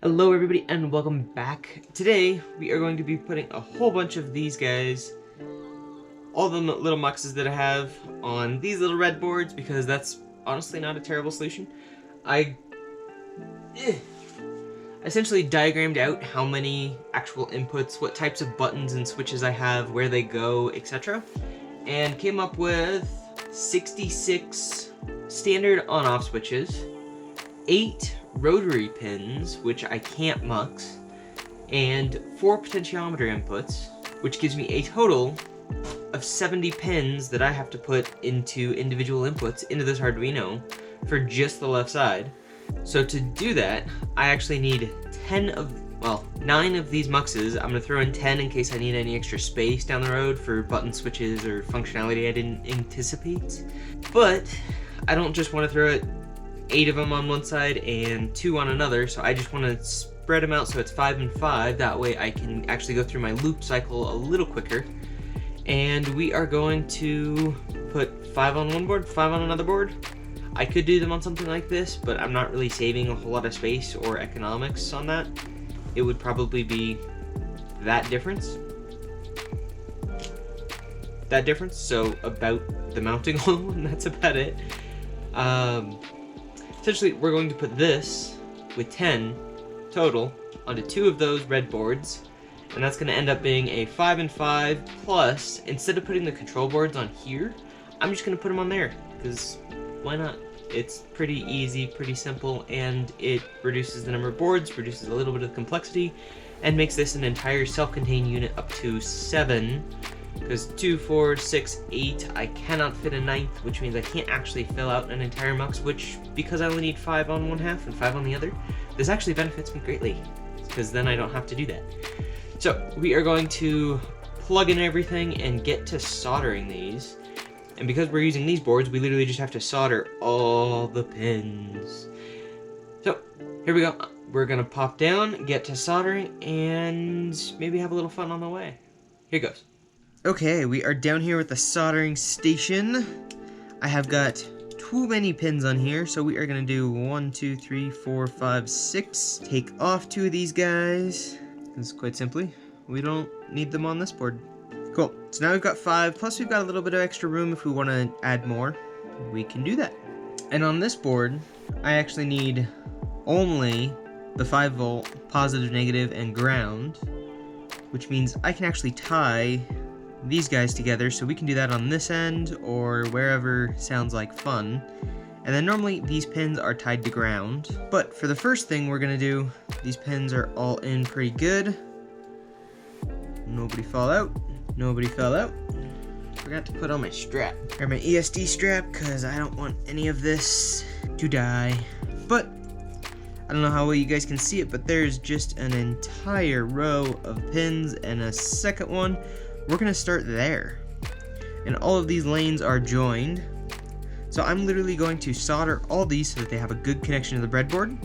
Hello everybody and welcome back. Today we are going to be putting a whole bunch of these guys, all the little muxes that I have, on these little red boards because that's honestly not a terrible solution. I essentially diagrammed out how many actual inputs, what types of buttons and switches I have, where they go, etc. and came up with 66 standard on-off switches, 8 rotary pins, which I can't mux, and 4 potentiometer inputs, which gives me a total of 70 pins that I have to put into individual inputs into this Arduino for just the left side. So to do that, I actually need 9 of these muxes. I'm going to throw in 10 in case I need any extra space down the road for button switches or functionality I didn't anticipate. But I don't just want to throw it 8 of them on one side and 2 on another, so I just want to spread them out so it's 5 and 5. That way I can actually go through my loop cycle a little quicker. And we are going to put 5 on one board, 5 on another board. I could do them on something like this, but I'm not really saving a whole lot of space or economics on that. It would probably be that difference. So about the mounting hole, and that's about it. Essentially, we're going to put this with 10 total onto 2 of those red boards, and that's going to end up being a 5 and 5 plus, instead of putting the control boards on here, I'm just going to put them on there, because why not? It's pretty easy, pretty simple, and it reduces the number of boards, reduces a little bit of complexity, and makes this an entire self-contained unit up to 7. Because 2, 4, 6, 8, I cannot fit a 9th, which means I can't actually fill out an entire mux, which, because I only need 5 on one half and 5 on the other, this actually benefits me greatly, because then I don't have to do that. So, we are going to plug in everything and get to soldering these. And because we're using these boards, we literally just have to solder all the pins. So, here we go. We're going to pop down, get to soldering, and maybe have a little fun on the way. Here goes. Okay, we are down here with the soldering station. I have got too many pins on here, so we are going to do 1, 2, 3, 4, 5, 6. Take off 2 of these guys. Because quite simply, we don't need them on this board. Cool, so now we've got 5, plus we've got a little bit of extra room if we want to add more. We can do that. And on this board, I actually need only the 5 volt, positive, negative, and ground, which means I can actually tie these guys together, so we can do that on this end or wherever sounds like fun. And then normally these pins are tied to ground, but for the first thing we're gonna do, these pins are all in pretty good. Nobody fell out. Forgot to put on my strap, or my ESD strap, because I don't want any of this to die. But I don't know how well you guys can see it, but there's just an entire row of pins and a second one. We're going to start there. And all of these lanes are joined. So I'm literally going to solder all these so that they have a good connection to the breadboard.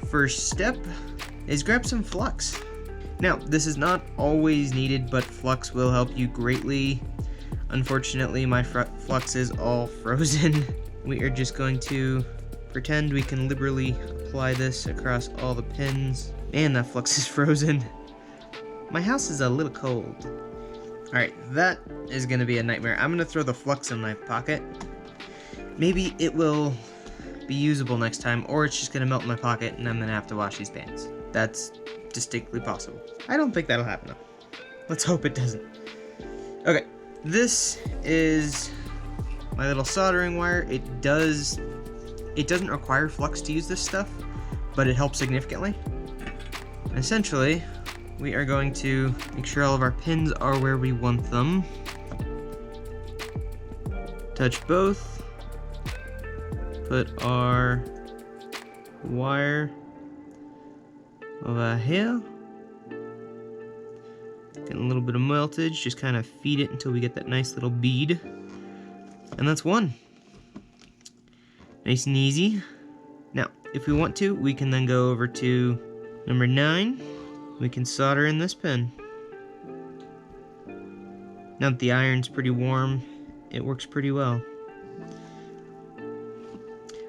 First step is grab some flux. Now, this is not always needed, but flux will help you greatly. Unfortunately, my flux is all frozen. We are just going to pretend we can liberally apply this across all the pins. Man, that flux is frozen. My house is a little cold. Alright, that is going to be a nightmare. I'm going to throw the flux in my pocket. Maybe it will be usable next time, or it's just going to melt in my pocket and I'm going to have to wash these pants. That's distinctly possible. I don't think that'll happen though. Let's hope it doesn't. Okay, this is my little soldering wire. It doesn't require flux to use this stuff, but it helps significantly. And essentially, we are going to make sure all of our pins are where we want them. Touch both. Put our wire over here. Getting a little bit of meltage, just kind of feed it until we get that nice little bead. And that's one. Nice and easy. Now, if we want to, we can then go over to number 9. We can solder in this pin. Now that the iron's pretty warm, it works pretty well.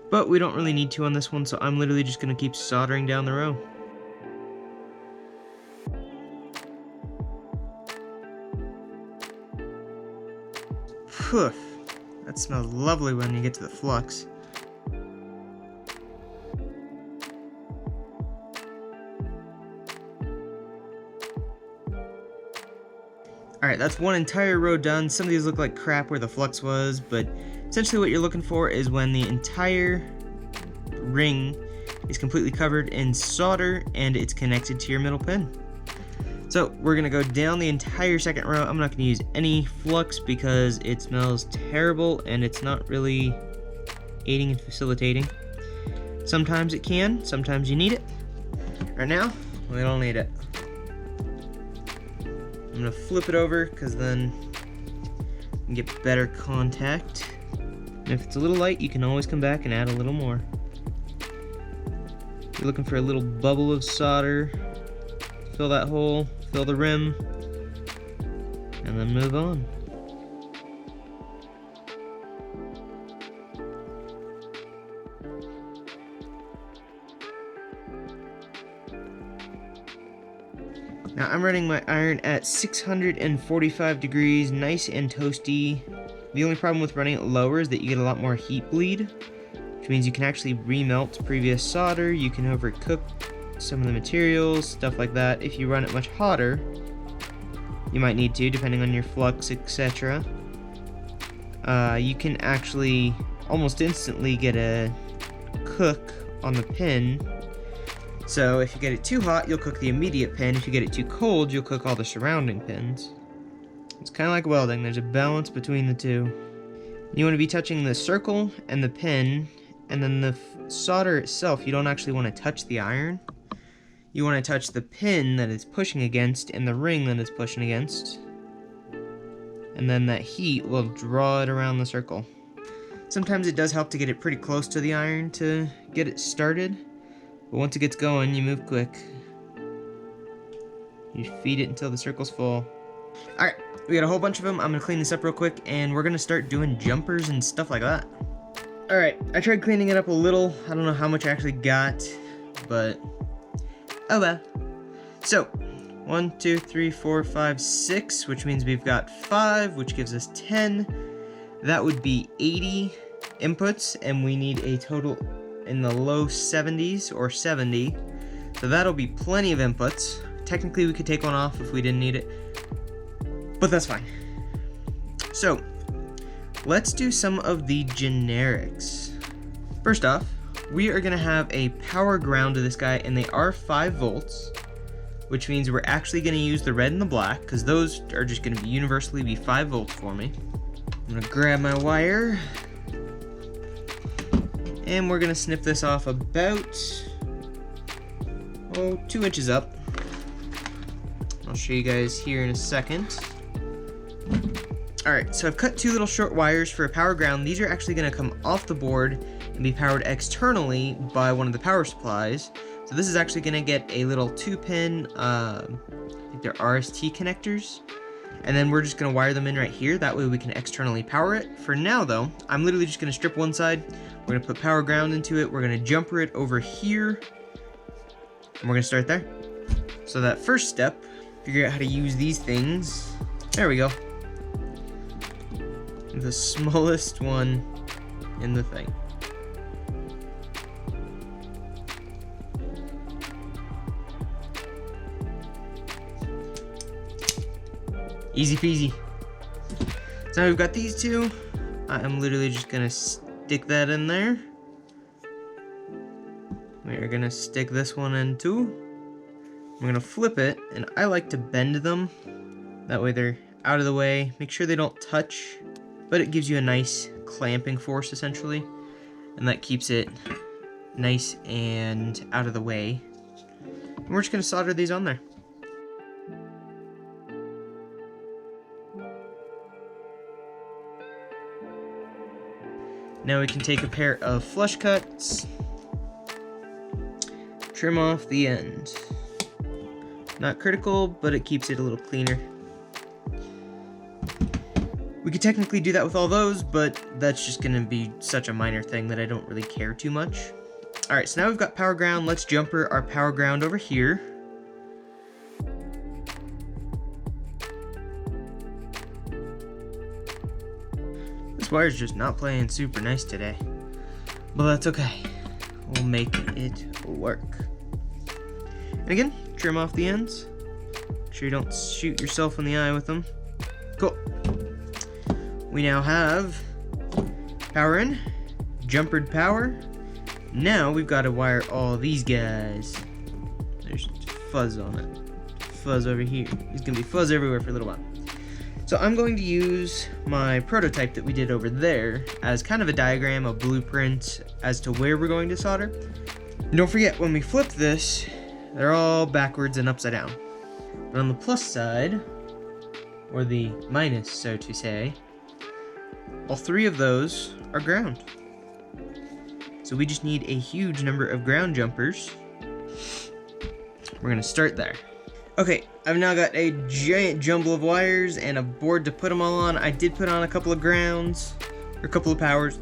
But we don't really need to on this one, so I'm literally just going to keep soldering down the row. Phew, that smells lovely when you get to the flux. Alright, that's one entire row done. Some of these look like crap where the flux was, but essentially what you're looking for is when the entire ring is completely covered in solder and it's connected to your middle pin. So we're going to go down the entire second row. I'm not going to use any flux because it smells terrible and it's not really aiding and facilitating. Sometimes it can, sometimes you need it. Right now, we don't need it. I'm going to flip it over because then you can get better contact. And if it's a little light, you can always come back and add a little more. You're looking for a little bubble of solder. Fill that hole, fill the rim, and then move on. Now I'm running my iron at 645 degrees, nice and toasty. The only problem with running it lower is that you get a lot more heat bleed, which means you can actually remelt previous solder, you can overcook some of the materials, stuff like that. If you run it much hotter, you might need to, depending on your flux, etc. You can actually almost instantly get a cook on the pin. So if you get it too hot, you'll cook the immediate pin. If you get it too cold, you'll cook all the surrounding pins. It's kind of like welding. There's a balance between the two. You want to be touching the circle and the pin, and then the solder itself, you don't actually want to touch the iron. You want to touch the pin that it's pushing against and the ring that it's pushing against. And then that heat will draw it around the circle. Sometimes it does help to get it pretty close to the iron to get it started. But once it gets going, you move quick. You feed it until the circle's full. Alright, we got a whole bunch of them. I'm going to clean this up real quick and we're going to start doing jumpers and stuff like that. Alright, I tried cleaning it up a little. I don't know how much I actually got, but oh well. So, 1, 2, 3, 4, 5, 6, which means we've got 5, which gives us 10. That would be 80 inputs, and we need a total in the low 70s or 70. So that'll be plenty of inputs. Technically, we could take one off if we didn't need it, but that's fine. So, let's do some of the generics. First off, we are going to have a power ground to this guy, and they are 5 volts, which means we're actually going to use the red and the black, because those are just going to be universally be 5 volts for me. I'm going to grab my wire, and we're going to snip this off about, 2 inches up. I'll show you guys here in a second. Alright, so I've cut 2 little short wires for a power ground. These are actually going to come off the board and be powered externally by one of the power supplies. So this is actually going to get a little 2-pin, I think they're RST connectors. And then we're just going to wire them in right here. That way we can externally power it. For now though, I'm literally just going to strip one side. We're going to put power ground into it. We're going to jumper it over here. And we're going to start there. So that first step, figure out how to use these things. There we go. The smallest one in the thing. Easy peasy. So now we've got these 2. I am literally just gonna stick that in there. We're gonna stick this one in too. We're gonna flip it, and I like to bend them. That way they're out of the way. Make sure they don't touch, but it gives you a nice clamping force essentially, and that keeps it nice and out of the way. And we're just gonna solder these on there. Now we can take a pair of flush cuts, trim off the end. Not critical, but it keeps it a little cleaner. We could technically do that with all those, but that's just gonna be such a minor thing that I don't really care too much. Alright, so now we've got power ground. Let's jumper our power ground over here. This wire's just not playing super nice today. But that's okay. We'll make it work. And again, trim off the ends. Make sure you don't shoot yourself in the eye with them. Cool. We now have power in, jumpered power. Now we've got to wire all these guys. There's fuzz on it. Fuzz over here. There's gonna be fuzz everywhere for a little while. So I'm going to use my prototype that we did over there as kind of a diagram, a blueprint as to where we're going to solder. And don't forget, when we flip this, they're all backwards and upside down. But on the plus side, or the minus, so to say, all three of those are ground. So we just need a huge number of ground jumpers. We're gonna start there. Okay, I've now got a giant jumble of wires and a board to put them all on. I did put on a couple of grounds, or a couple of powers.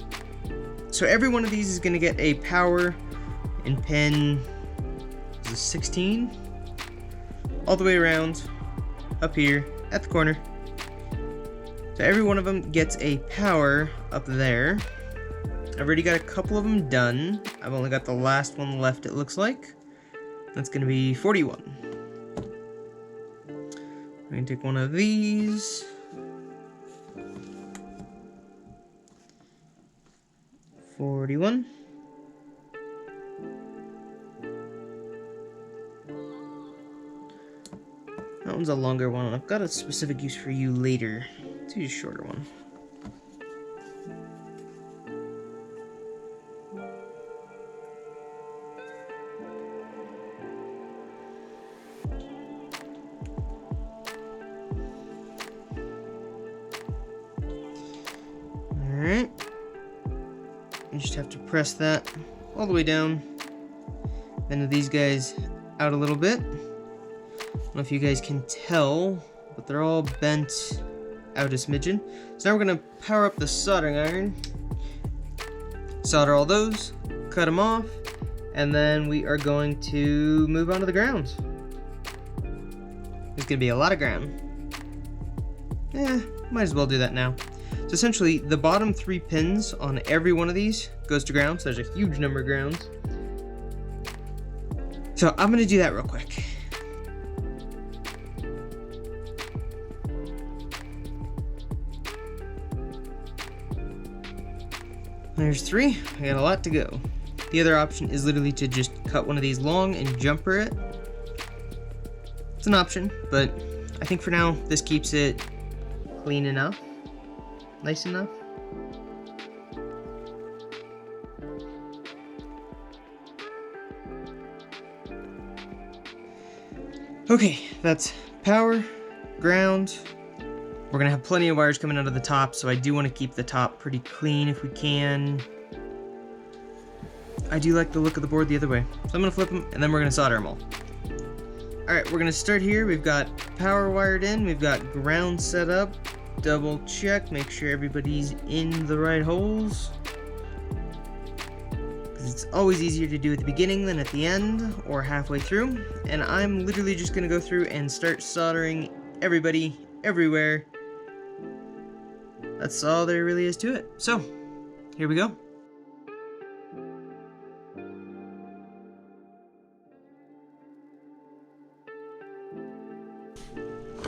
So every one of these is gonna get a power and pin, is it 16? All the way around, up here, at the corner. So every one of them gets a power up there. I've already got a couple of them done. I've only got the last one left, it looks like. That's gonna be 41. I'm gonna take one of these. $41. That one's a longer one. I've got a specific use for you later. Let's use a shorter one. Alright. You just have to press that all the way down. Then these guys out a little bit. I don't know if you guys can tell, but they're all bent out a smidgen. So now we're going to power up the soldering iron. Solder all those, cut them off, and then we are going to move on to the grounds. There's going to be a lot of ground. Might as well do that now. So essentially, the bottom 3 pins on every one of these goes to ground, so there's a huge number of grounds. So I'm going to do that real quick. There's 3. I got a lot to go. The other option is literally to just cut one of these long and jumper it. It's an option, but I think for now, this keeps it clean enough. Nice enough. Okay, that's power, ground. We're gonna have plenty of wires coming out of the top, so I do want to keep the top pretty clean if we can. I do like the look of the board the other way, so I'm gonna flip them and then we're gonna solder them all. Alright, we're gonna start here. We've got power wired in, we've got ground set up. Double check, make sure everybody's in the right holes. Because it's always easier to do at the beginning than at the end or halfway through. And I'm literally just gonna go through and start soldering everybody, everywhere. That's all there really is to it. So, here we go.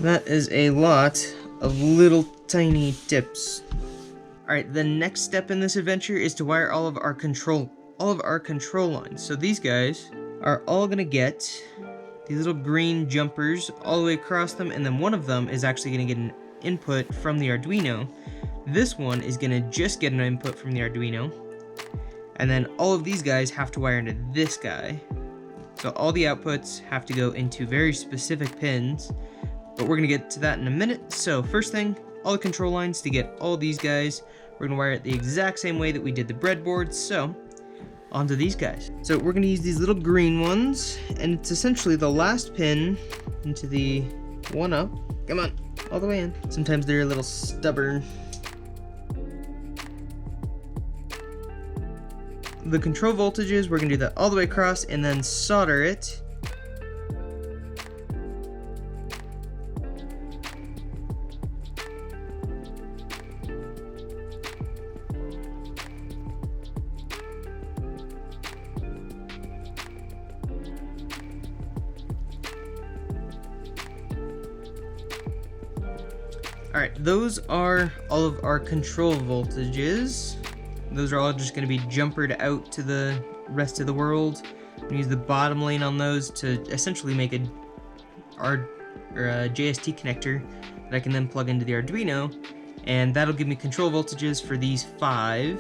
That is a lot of little tiny tips. Alright, the next step in this adventure is to wire all of our control lines. So these guys are all gonna get these little green jumpers all the way across them, and then one of them is actually gonna get an input from the Arduino. This one is gonna just get an input from the Arduino, and then all of these guys have to wire into this guy. So all the outputs have to go into very specific pins. But we're going to get to that in a minute. So first thing, all the control lines to get all these guys, we're going to wire it the exact same way that we did the breadboard. So onto these guys. So we're going to use these little green ones, and it's essentially the last pin into the one up. Come on, all the way in. Sometimes they're a little stubborn. The control voltages, we're gonna do that all the way across and then solder it. Alright, those are all of our control voltages. Those are all just going to be jumpered out to the rest of the world. I'm going to use the bottom lane on those to essentially make a JST connector that I can then plug into the Arduino, and that'll give me control voltages for these 5.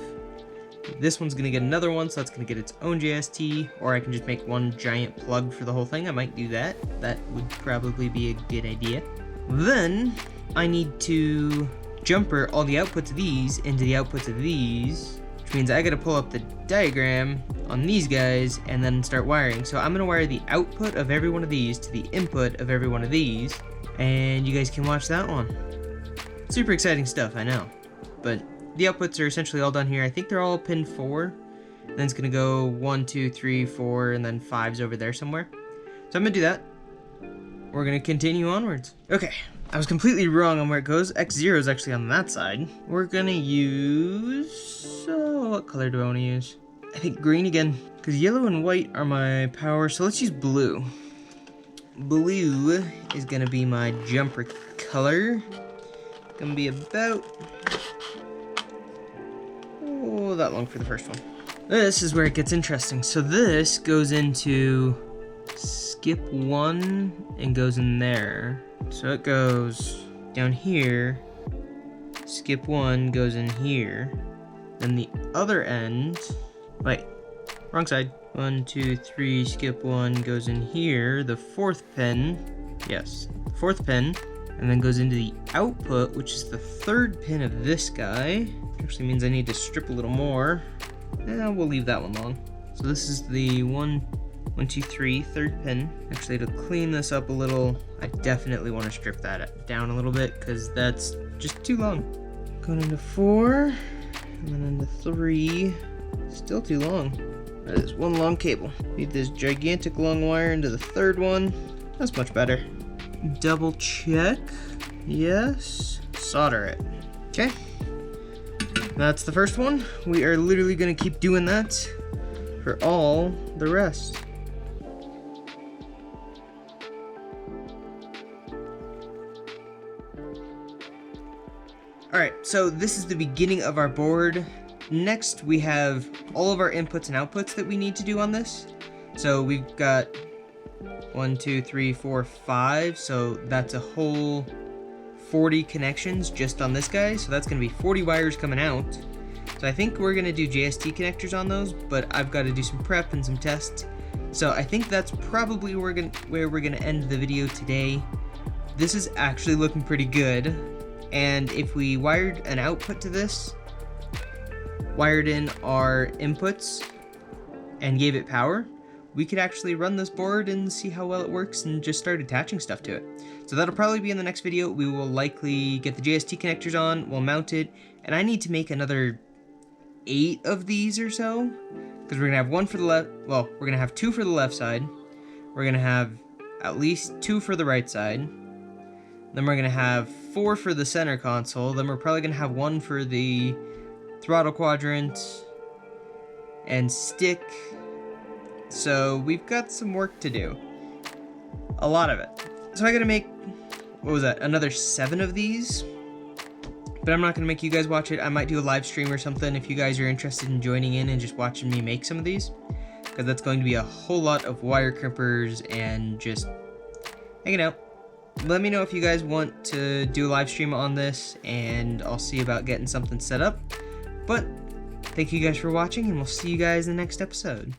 This one's going to get another one, so that's going to get its own JST, or I can just make one giant plug for the whole thing. I might do that. That would probably be a good idea. Then I need to jumper all the outputs of these into the outputs of these, which means I gotta pull up the diagram on these guys and then start wiring. So I'm gonna wire the output of every one of these to the input of every one of these, and you guys can watch that one. Super exciting stuff, I know. But the outputs are essentially all done here. I think they're all pin 4. And then it's gonna go 1, 2, 3, 4, and then 5's over there somewhere. So I'm gonna do that. We're gonna continue onwards. Okay. I was completely wrong on where it goes. X0 is actually on that side. We're gonna use... what color do I want to use? I think green again, because yellow and white are my power, so let's use blue. Blue is gonna be my jumper color. Gonna be about... oh, that long for the first one. This is where it gets interesting. So this goes into skip 1 and goes in there. So it goes down here, skip 1 goes in here, then the other end, wait, wrong side, 1, 2, 3, skip 1 goes in here, the 4th pin, yes, 4th pin, and then goes into the output, which is the 3rd pin of this guy. Actually means I need to strip a little more, and we'll leave that one long. So this is the 1, 2, 3, 3rd pin. Actually, to clean this up a little, I definitely want to strip that down a little bit because that's just too long. Going into 4, and then into 3, still too long. That is one long cable. Need this gigantic long wire into the 3rd one. That's much better. Double check. Yes. Solder it. Okay. That's the first one. We are literally going to keep doing that for all the rest. Alright, so this is the beginning of our board. Next, we have all of our inputs and outputs that we need to do on this. So we've got 1, 2, 3, 4, 5, so that's a whole 40 connections just on this guy. So that's going to be 40 wires coming out. So I think we're going to do JST connectors on those, but I've got to do some prep and some tests. So I think that's probably where we're going to end the video today. This is actually looking pretty good. And if we wired an output to this, wired in our inputs, and gave it power, we could actually run this board and see how well it works and just start attaching stuff to it. So that'll probably be in the next video. We will likely get the JST connectors on, we'll mount it, and I need to make another 8 of these or so, because we're going to have one for the left, well, we're going to have 2 for the left side, we're going to have at least 2 for the right side, then we're going to have 4 for the center console, then we're probably going to have 1 for the throttle quadrant and stick. So we've got some work to do. A lot of it. So I got to make, what was that, another 7 of these? But I'm not going to make you guys watch it. I might do a live stream or something if you guys are interested in joining in and just watching me make some of these. Because that's going to be a whole lot of wire crimpers and just hanging out. Let me know if you guys want to do a live stream on this, and I'll see about getting something set up. But thank you guys for watching, and we'll see you guys in the next episode.